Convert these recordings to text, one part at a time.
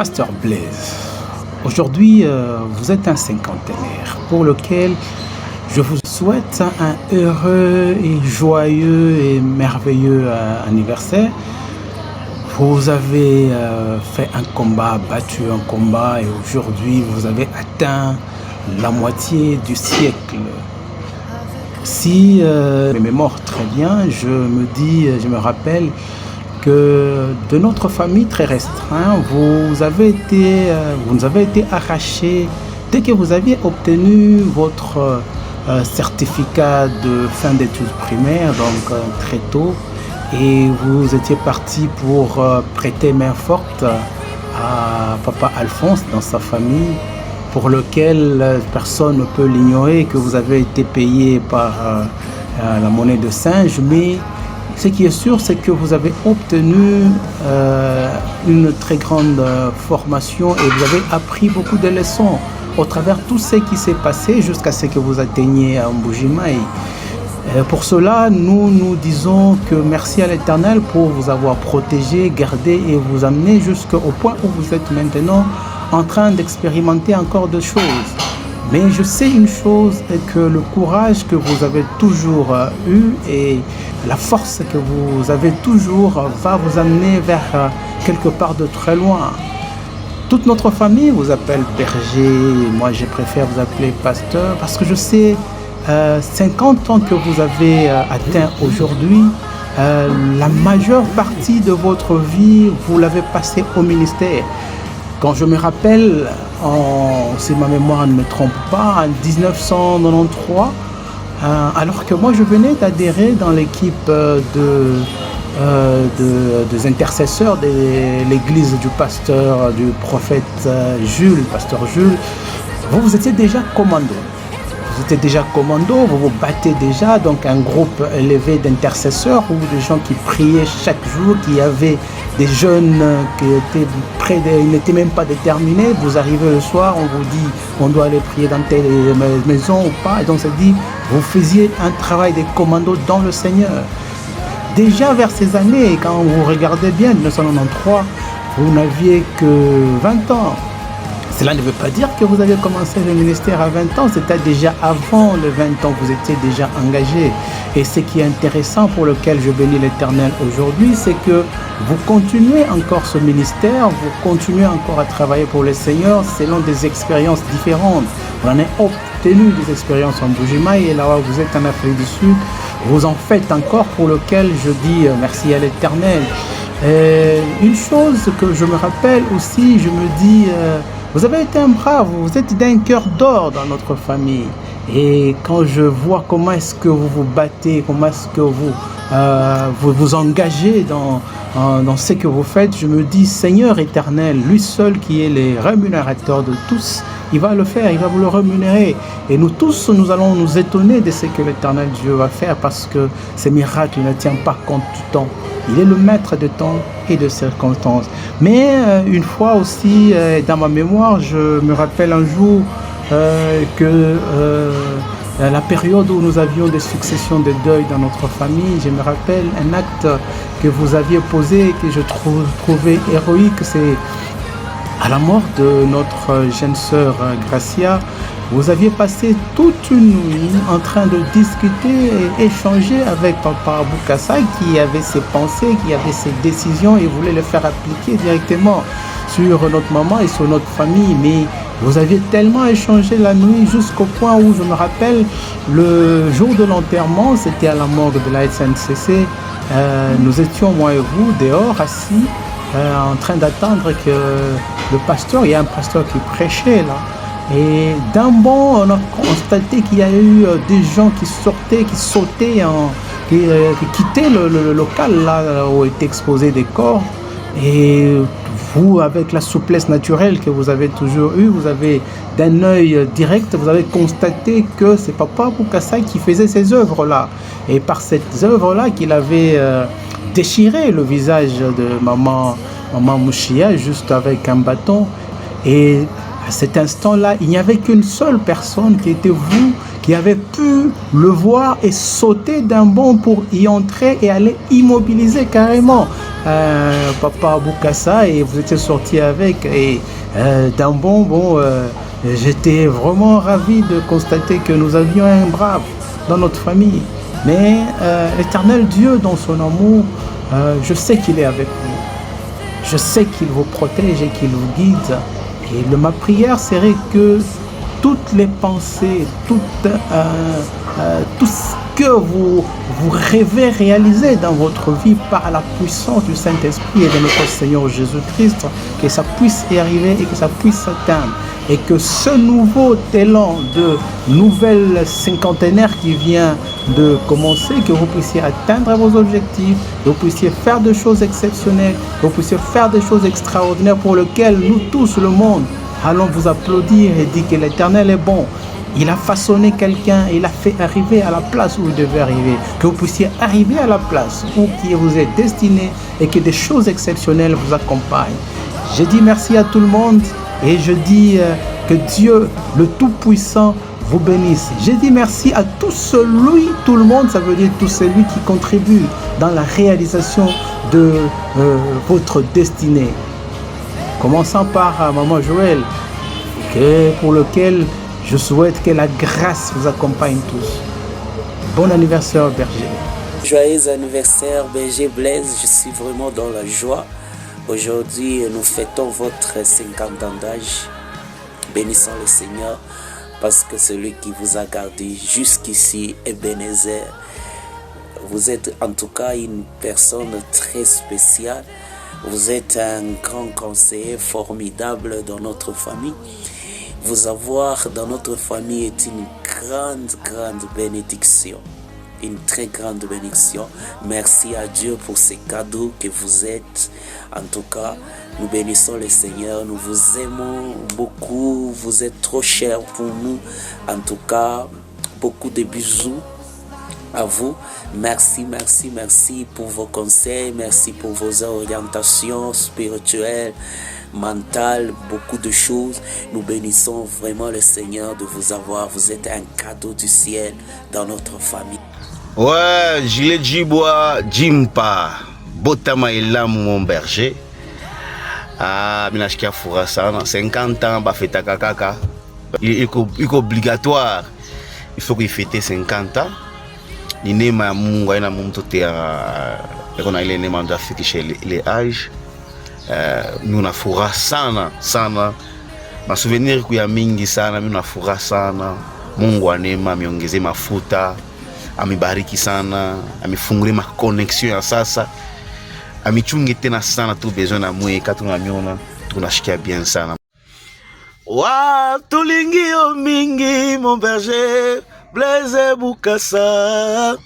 Pasteur Blaise, aujourd'hui vous êtes un cinquantenaire pour lequel je vous souhaite un heureux et joyeux et merveilleux anniversaire. Vous avez fait un combat, battu un combat et aujourd'hui vous avez atteint la moitié du siècle. Si je me mémore très bien, je me rappelle que de notre famille très restreinte, vous nous avez été arraché dès que vous aviez obtenu votre certificat de fin d'études primaires, donc très tôt, et vous étiez parti pour prêter main forte à Papa Alphonse dans sa famille, pour lequel personne ne peut l'ignorer, que vous avez été payé par la monnaie de singe, mais ce qui est sûr, c'est que vous avez obtenu une très grande formation et vous avez appris beaucoup de leçons au travers tout ce qui s'est passé jusqu'à ce que vous atteigniez à Mbujimayi. Pour cela, nous disons que merci à l'Éternel pour vous avoir protégé, gardé et vous amener jusqu'au point où vous êtes maintenant en train d'expérimenter encore des choses. Mais je sais une chose, est que le courage que vous avez toujours eu et la force que vous avez toujours va vous amener vers quelque part de très loin. Toute notre famille vous appelle berger, moi je préfère vous appeler pasteur parce que je sais 50 ans que vous avez atteint aujourd'hui, la majeure partie de votre vie, vous l'avez passé au ministère. Quand je me rappelle, si ma mémoire ne me trompe pas, en 1993, alors que moi je venais d'adhérer dans l'équipe des intercesseurs de l'église du pasteur, du prophète Jules, pasteur Jules, vous étiez déjà commando. Vous étiez déjà commando, vous vous battez déjà, donc un groupe élevé d'intercesseurs ou de gens qui priaient chaque jour, qui avaient des jeunes qui étaient ils n'étaient même pas déterminés. Vous arrivez le soir, on vous dit on doit aller prier dans telle maison ou pas, et donc ça dit vous faisiez un travail de commando dans le Seigneur. Déjà vers ces années, quand vous regardez bien, 1993, vous n'aviez que 20 ans. Cela ne veut pas dire que vous avez commencé le ministère à 20 ans, c'était déjà avant les 20 ans, vous étiez déjà engagé. Et ce qui est intéressant pour lequel je bénis l'Éternel aujourd'hui, c'est que vous continuez encore ce ministère, vous continuez encore à travailler pour le Seigneur selon des expériences différentes. Vous en avez obtenu des expériences en Mbujimayi et là où vous êtes en Afrique du Sud, vous en faites encore pour lequel je dis merci à l'Éternel. Une chose que je me rappelle aussi, je me dis... vous avez été un brave, vous êtes d'un cœur d'or dans notre famille. Et quand je vois comment est-ce que vous vous battez, comment est-ce que vous vous engagez dans ce que vous faites, je me dis, Seigneur éternel, lui seul qui est le rémunérateur de tous, il va le faire, il va vous le rémunérer. Et nous tous, nous allons nous étonner de ce que l'éternel Dieu va faire parce que ces miracles ne tiennent pas compte du temps. Il est le maître de temps et de circonstances. Mais une fois aussi, dans ma mémoire, je me rappelle un jour que la période où nous avions des successions de deuil dans notre famille, je me rappelle un acte que vous aviez posé que je trouvais héroïque, c'est à la mort de notre jeune sœur Gracia. Vous aviez passé toute une nuit en train de discuter et échanger avec Papa Boukassa qui avait ses pensées, qui avait ses décisions et voulait les faire appliquer directement sur notre maman et sur notre famille. Mais vous aviez tellement échangé la nuit jusqu'au point où je me rappelle le jour de l'enterrement, c'était à la morgue de la SNCC. Nous étions, moi et vous, dehors, assis, en train d'attendre que le pasteur, il y a un pasteur qui prêchait là. Et d'un bond, on a constaté qu'il y a eu des gens qui sortaient, qui sautaient, qui quittaient le local là où étaient exposés des corps. Et vous, avec la souplesse naturelle que vous avez toujours eue, vous avez d'un œil direct, vous avez constaté que c'est Papa Boukassa qui faisait ces œuvres-là. Et par ces œuvres-là qu'il avait déchiré le visage de maman Mouchia juste avec un bâton. Et à cet instant-là, il n'y avait qu'une seule personne qui était vous, qui avait pu le voir et sauter d'un bond pour y entrer et aller immobiliser carrément Papa Bokassa, et vous étiez sorti avec, et d'un bond, j'étais vraiment ravi de constater que nous avions un brave dans notre famille. Mais l'éternel Dieu, dans son amour, je sais qu'il est avec vous. Je sais qu'il vous protège et qu'il vous guide. Et ma prière serait que toutes les pensées, tout ce que vous rêvez réaliser dans votre vie par la puissance du Saint-Esprit et de notre Seigneur Jésus-Christ, que ça puisse y arriver et que ça puisse s'atteindre. Et que ce nouveau élan de nouvelle cinquantenaire qui vient de commencer, que vous puissiez atteindre vos objectifs, que vous puissiez faire des choses exceptionnelles, que vous puissiez faire des choses extraordinaires pour lesquelles nous tous, le monde, allons vous applaudir et dire que l'Éternel est bon. Il a façonné quelqu'un, il a fait arriver à la place où il devait arriver. Que vous puissiez arriver à la place où qui vous est destiné et que des choses exceptionnelles vous accompagnent. Je dis merci à tout le monde et je dis que Dieu, le Tout-Puissant, vous bénisse. Je dis merci à tout le monde, ça veut dire tout celui qui contribue dans la réalisation de votre destinée. Commençant par Maman Joël, pour lequel je souhaite que la grâce vous accompagne tous. Bon anniversaire, Berger. Joyeux anniversaire, Berger Blaise. Je suis vraiment dans la joie. Aujourd'hui, nous fêtons votre 50 ans d'âge. Bénissons le Seigneur parce que celui qui vous a gardé jusqu'ici est Ebenezer. Vous êtes en tout cas une personne très spéciale. Vous êtes un grand conseiller formidable dans notre famille. Vous avoir dans notre famille est une grande bénédiction. Une très grande bénédiction. Merci à Dieu pour ces cadeaux que vous êtes. En tout cas, nous bénissons le Seigneur. Nous vous aimons beaucoup. Vous êtes trop chers pour nous. En tout cas, beaucoup de bisous à vous. Merci pour vos conseils. Merci pour vos orientations spirituelles, mentales, beaucoup de choses. Nous bénissons vraiment le Seigneur de vous avoir. Vous êtes un cadeau du ciel dans notre famille. Ouais, Gilet Jiboa, Jimpa, Botama Elam, mon berger. Ah, Minashkia Fourasana, 50 ans, Bafeta Kakaka. Il est obligatoire. Il faut qu'il fête 50 ans. Il n'est pas Mungu, il n'est pas ile nema ndo afikisha ile age. Mimi na furaha sana. Masouvenir kuya mingi sana, mimi na furaha sana. Mungu wa neema ameongezea mafuta, amebariki sana, amefungua ma connection ya sasa. Amichunge tena sana tu besoin na mweka tunamiona tunashikia bien sana. Wa tulingio mingi mon berger Blaise Bokassa.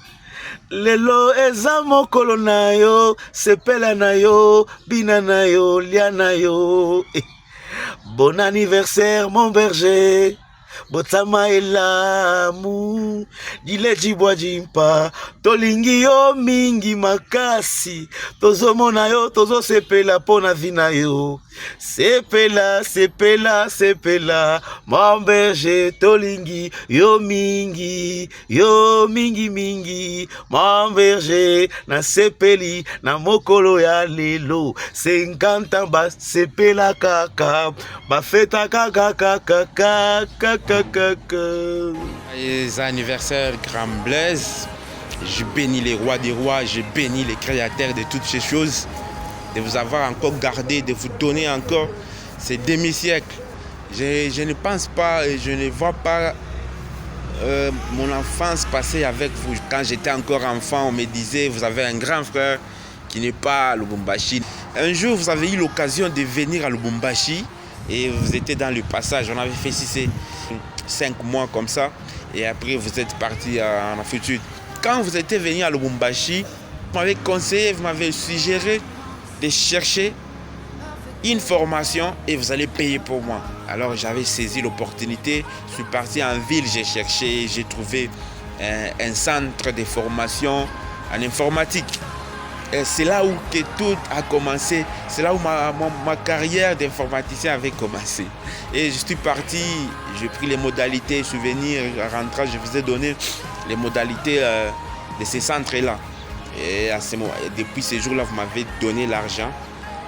Lelo eza mokolo na yo, sepela na yo, bina na yo, lia na yo. Bon anniversaire mon berger. Botama elamu Dile jibwa jimpa tolingi yo mingi makasi tozomona yo tozo sepela pona vina yo sepela mon berger tolingi yo mingi mon berger na sepeli na mokolo ya lelo 50 ans ba sepela kaka ba feta kaka. Les anniversaires Grand Blaise, je bénis les rois des rois, je bénis les créateurs de toutes ces choses, de vous avoir encore gardé, de vous donner encore ces demi-siècles. Je ne pense pas et je ne vois pas mon enfance passer avec vous. Quand j'étais encore enfant, on me disait, vous avez un grand frère qui n'est pas à Lubumbashi. Un jour, vous avez eu l'occasion de venir à Lubumbashi et vous étiez dans le passage. On avait fait 5 mois comme ça et après vous êtes parti en Afrique du Sud. Quand vous étiez venu à Lubumbashi, vous m'avez conseillé, vous m'avez suggéré de chercher une formation et vous allez payer pour moi. Alors j'avais saisi l'opportunité, je suis parti en ville, j'ai cherché, j'ai trouvé un centre de formation en informatique. c'est là où que tout a commencé. C'est là où ma carrière d'informaticien avait commencé. Et je suis parti, j'ai pris les modalités, souvenirs, rentrant, je vous ai donné les modalités de ces centres-là. Et depuis ce jour-là, vous m'avez donné l'argent.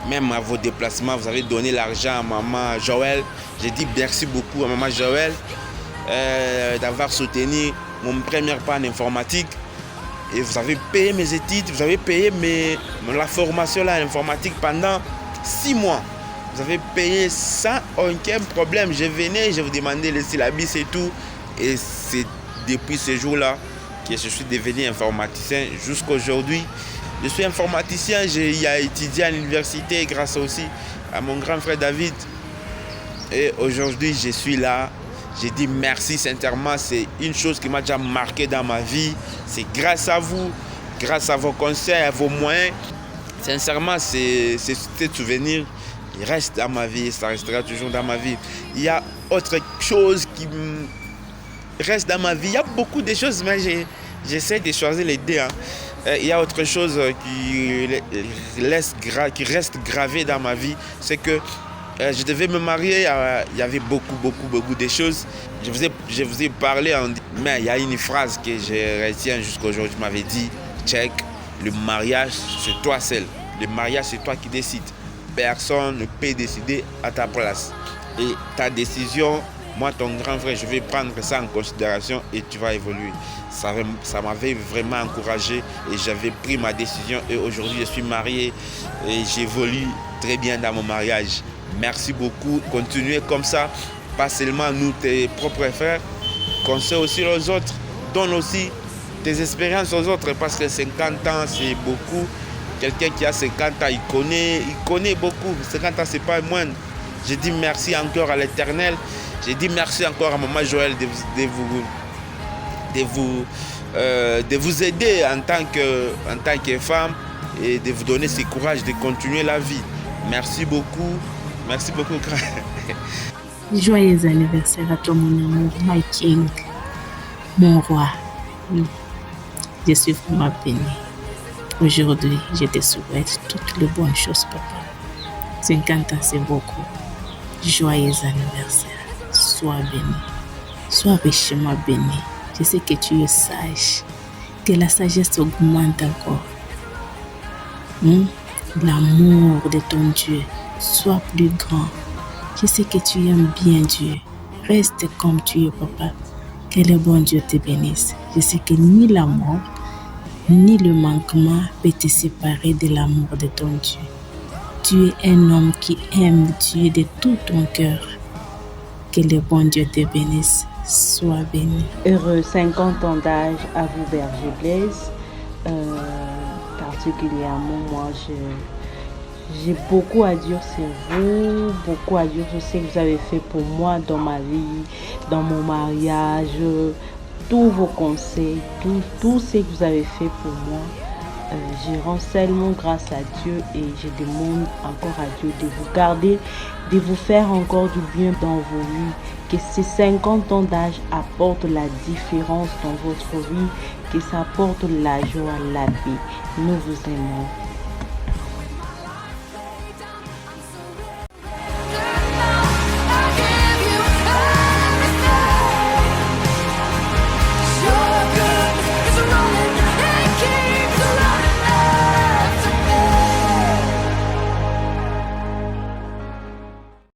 Même à vos déplacements, vous avez donné l'argent à maman Joël. J'ai dit merci beaucoup à maman Joël d'avoir soutenu mon premier pas en informatique. Et vous avez payé mes études, vous avez payé la formation là, en informatique pendant 6 mois. Vous avez payé sans aucun problème. Je venais, je vous demandais le syllabus et tout. Et c'est depuis ce jour-là que je suis devenu informaticien jusqu'à aujourd'hui. Je suis informaticien, j'ai étudié à l'université grâce aussi à mon grand frère David. Et aujourd'hui, je suis là. J'ai dit merci sincèrement, c'est une chose qui m'a déjà marqué dans ma vie. C'est grâce à vous, grâce à vos conseils, à vos moyens. Sincèrement, c'est ce souvenir qui reste dans ma vie, ça restera toujours dans ma vie. Il y a autre chose qui reste dans ma vie. Il y a beaucoup de choses, mais j'essaie de choisir les deux. Il y a autre chose qui reste gravé dans ma vie, c'est que je devais me marier, il y avait beaucoup de choses. Je vous ai parlé, mais il y a une phrase que je retiens jusqu'à aujourd'hui. Je m'avais dit, check, le mariage, c'est toi seul. Le mariage, c'est toi qui décides. Personne ne peut décider à ta place. Et ta décision, moi, ton grand frère, je vais prendre ça en considération et tu vas évoluer. Ça m'avait vraiment encouragé et j'avais pris ma décision. Et aujourd'hui, je suis marié et j'évolue très bien dans mon mariage. Merci beaucoup. Continuez comme ça. Pas seulement nous, tes propres frères. Conseille aussi aux autres. Donne aussi tes expériences aux autres parce que 50 ans, c'est beaucoup. Quelqu'un qui a 50 ans, il connaît beaucoup. 50 ans, c'est pas moindre. Je dis merci encore à l'Éternel. Je dis merci encore à maman Joël de vous aider en tant que femme et de vous donner ce courage de continuer la vie. Merci beaucoup. Merci beaucoup. Joyeux anniversaire à toi, mon amour, my king, mon roi. Je suis vraiment bénie. Aujourd'hui, je te souhaite toutes les bonnes choses, papa. 50 ans, c'est beaucoup. Joyeux anniversaire. Sois béni. Sois richement béni. Je sais que tu es sage. Que la sagesse augmente encore. L'amour de ton Dieu soit plus grand. Je sais que tu aimes bien Dieu. Reste comme tu es, papa. Que le bon Dieu te bénisse. Je sais que ni la mort, ni le manquement peut te séparer de l'amour de ton Dieu. Tu es un homme qui aime Dieu de tout ton cœur. Que le bon Dieu te bénisse. Sois béni. Heureux 50 ans d'âge à vous, Berger Blaise. Particulièrement, moi, j'ai beaucoup à dire sur vous, beaucoup à dire sur ce que vous avez fait pour moi dans ma vie, dans mon mariage, tous vos conseils, tout ce que vous avez fait pour moi. Je rends seulement grâce à Dieu et je demande encore à Dieu de vous garder, de vous faire encore du bien dans vos vies, que ces 50 ans d'âge apportent la différence dans votre vie, que ça apporte la joie, la paix. Nous vous aimons.